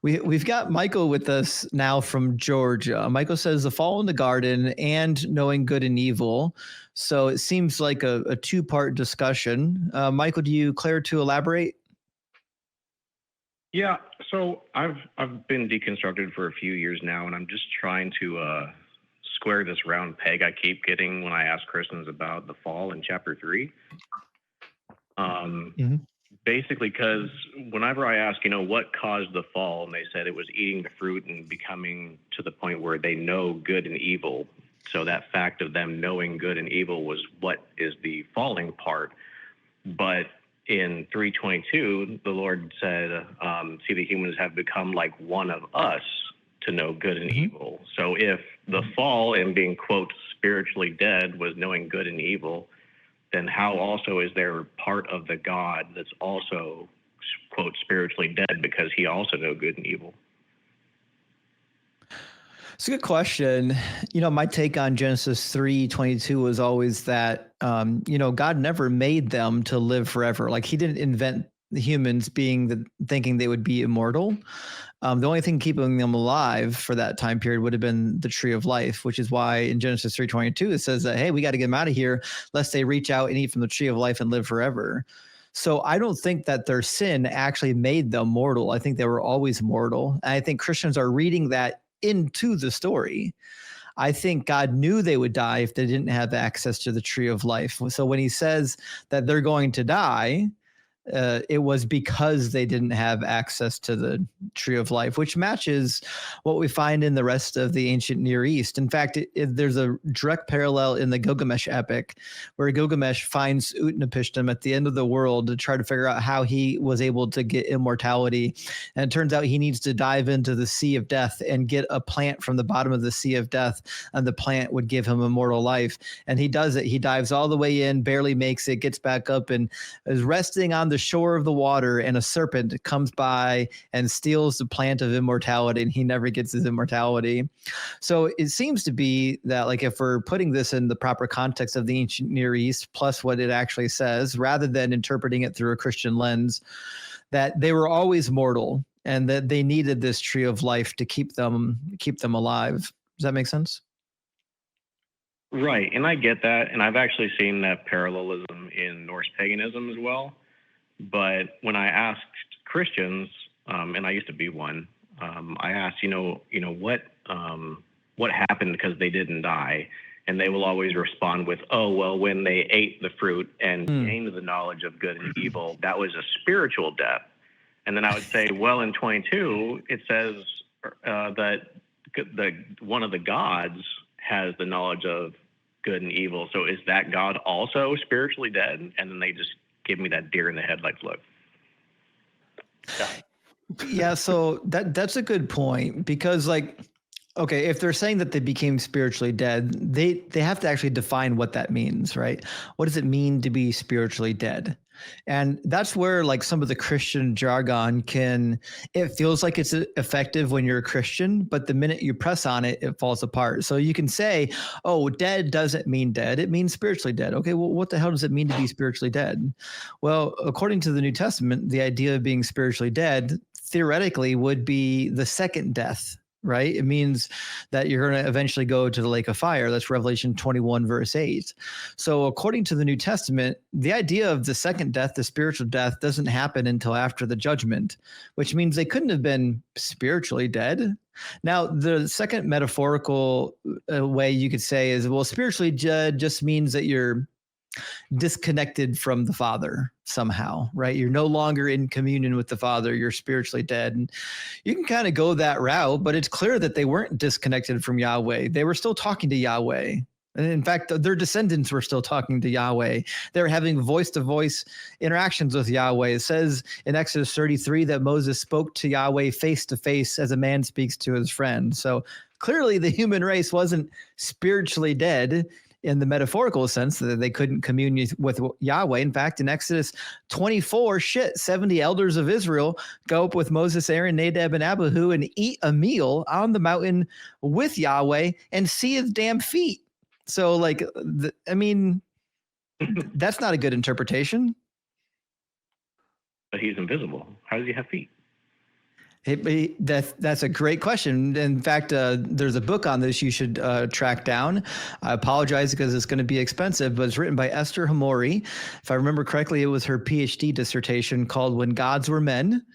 We've got Michael with us now from Georgia. Michael says the fall in the garden and knowing good and evil. So it seems like a two-part discussion. Michael, do you care to elaborate? Yeah, so I've been deconstructed for a few years now, and I'm just trying to square this round peg I keep getting when I ask Christians about the fall in chapter 3. Basically, because whenever I ask, what caused the fall, and they said it was eating the fruit and becoming to the point where they know good and evil. So that fact of them knowing good and evil was what is the falling part. But in 3:22, the Lord said, see, the humans have become like one of us to know good and evil. So if the fall and being, quote, spiritually dead was knowing good and evil, then how also is there part of the God that's also, quote, spiritually dead because he also knows good and evil? It's a good question. My take on Genesis 3:22 was always that, God never made them to live forever. Like he didn't invent the humans thinking they would be immortal. The only thing keeping them alive for that time period would have been the tree of life, which is why in Genesis 3:22, it says that, hey, we got to get them out of here lest they reach out and eat from the tree of life and live forever. So I don't think that their sin actually made them mortal. I think they were always mortal. And I think Christians are reading that into the story. I think God knew they would die if they didn't have access to the tree of life. So when he says that they're going to die, it was because they didn't have access to the tree of life, which matches what we find in the rest of the ancient Near East. In fact, there's a direct parallel in the Gilgamesh epic where Gilgamesh finds Utnapishtim at the end of the world to try to figure out how he was able to get immortality. And it turns out he needs to dive into the sea of death and get a plant from the bottom of the sea of death, and the plant would give him immortal life. And he does it. He dives all the way in, barely makes it, gets back up, and is resting on the shore of the water, and a serpent comes by and steals the plant of immortality, and he never gets his immortality. So it seems to be that, like, if we're putting this in the proper context of the ancient Near East plus what it actually says, rather than interpreting it through a Christian lens, that they were always mortal and that they needed this tree of life to keep them alive. Does that make sense? Right, and I get that, and I've actually seen that parallelism in Norse paganism as well. But when I asked Christians, and I used to be one, I asked, what happened because they didn't die? And they will always respond with, oh, well, when they ate the fruit and gained the knowledge of good and evil, that was a spiritual death. And then I would say, well, in 22, it says that one of the gods has the knowledge of good and evil. So is that God also spiritually dead? And then they just give me that deer in the headlights look. Yeah, so that's a good point, because, like, okay, if they're saying that they became spiritually dead, they have to actually define what that means, right? What does it mean to be spiritually dead? And that's where, like, some of the Christian jargon it feels like it's effective when you're a Christian, but the minute you press on it, it falls apart. So you can say, oh, dead doesn't mean dead. It means spiritually dead. Okay, well, what the hell does it mean to be spiritually dead? Well, according to the New Testament, the idea of being spiritually dead theoretically would be the second death, right? It means that you're going to eventually go to the lake of fire. That's Revelation 21, verse 8. So according to the New Testament, the idea of the second death, the spiritual death, doesn't happen until after the judgment, which means they couldn't have been spiritually dead. Now, the second metaphorical way you could say is, well, spiritually dead just means that you're disconnected from the Father somehow, right? You're no longer in communion with the Father. You're spiritually dead. And you can kind of go that route, but it's clear that they weren't disconnected from Yahweh. They were still talking to Yahweh. And in fact, their descendants were still talking to Yahweh. They were having voice-to-voice interactions with Yahweh. It says in Exodus 33 that Moses spoke to Yahweh face-to-face as a man speaks to his friend. So clearly the human race wasn't spiritually dead in the metaphorical sense that they couldn't commune with Yahweh. In fact, in Exodus 24, 70 elders of Israel go up with Moses, Aaron, Nadab, and Abihu and eat a meal on the mountain with Yahweh and see his damn feet. So, like, that's not a good interpretation. But he's invisible. How does he have feet? That's a great question. In fact, there's a book on this you should track down. I apologize because it's going to be expensive, but it's written by Esther Hamori. If I remember correctly, it was her PhD dissertation called When Gods Were Men.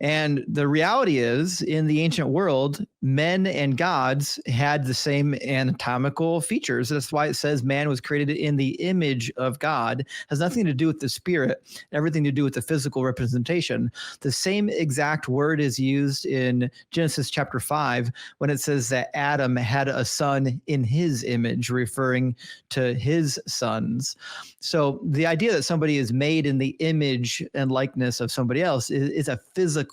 And the reality is, in the ancient world, men and gods had the same anatomical features. That's why it says man was created in the image of God. It has nothing to do with the spirit, everything to do with the physical representation. The same exact word is used in Genesis chapter 5 when it says that Adam had a son in his image, referring to his sons. So the idea that somebody is made in the image and likeness of somebody else is a physical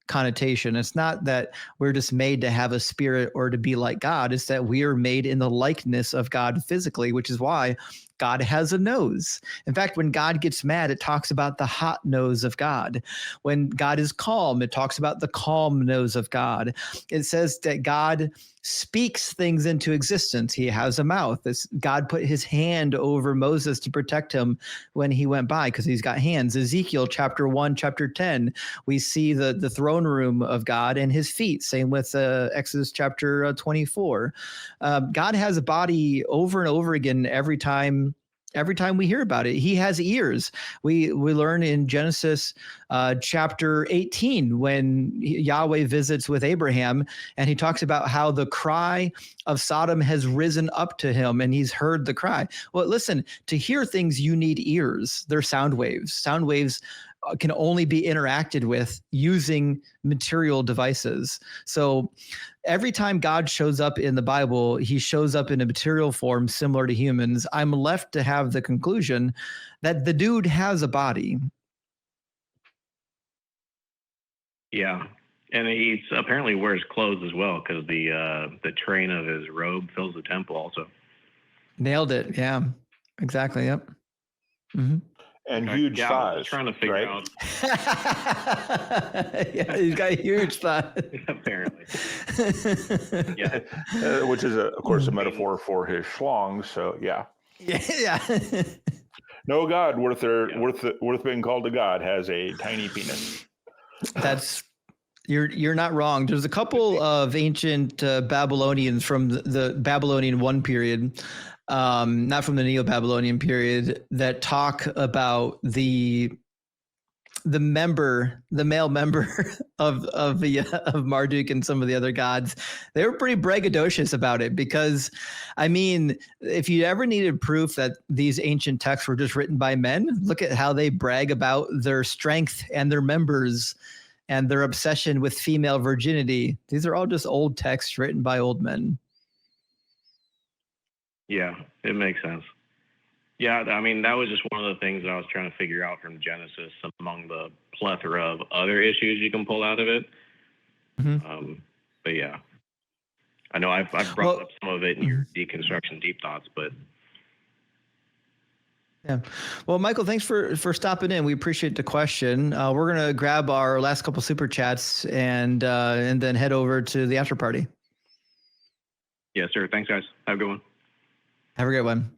connotation. It's not that we're just made to have a spirit or to be like God. It's that we are made in the likeness of God physically, which is why God has a nose. In fact, when God gets mad, it talks about the hot nose of God. When God is calm, it talks about the calm nose of God. It says that God speaks things into existence. He has a mouth. God put his hand over Moses to protect him when he went by because he's got hands. Ezekiel chapter 1, chapter 10, we see the throne room of God and his feet. Same with Exodus chapter 24. God has a body over and over again every time we hear about it. He has ears. We learn in Genesis chapter 18 when Yahweh visits with Abraham and he talks about how the cry of Sodom has risen up to him and he's heard the cry. Well, listen, to hear things, you need ears. They're sound waves. Sound waves can only be interacted with using material devices. So every time God shows up in the Bible, he shows up in a material form similar to humans. I'm left to have the conclusion that the dude has a body. Yeah. And he apparently wears clothes as well because the train of his robe fills the temple also. Nailed it. Yeah, exactly. Yep. Mm-hmm. And huge thighs. I was trying to figure out. Yeah, he's got huge thighs. Apparently. Yeah. Which is, of course, a metaphor for his schlong. So, yeah. Yeah. No God worth being called a god has a tiny penis. You're not wrong. There's a couple of ancient Babylonians from the Babylonian 1 period, not from the Neo-Babylonian period, that talk about the male member of Marduk and some of the other gods. They were pretty braggadocious about it because, I mean, if you ever needed proof that these ancient texts were just written by men, look at how they brag about their strength and their members and their obsession with female virginity. These are all just old texts written by old men. Yeah, it makes sense. Yeah, I mean, that was just one of the things that I was trying to figure out from Genesis among the plethora of other issues you can pull out of it. Mm-hmm. But yeah, I know I've brought up some of it in your deconstruction deep thoughts, but yeah. Well, Michael, thanks for stopping in. We appreciate the question. We're going to grab our last couple super chats and then head over to the after party. Yes, sir. Thanks, guys. Have a good one. Have a great one.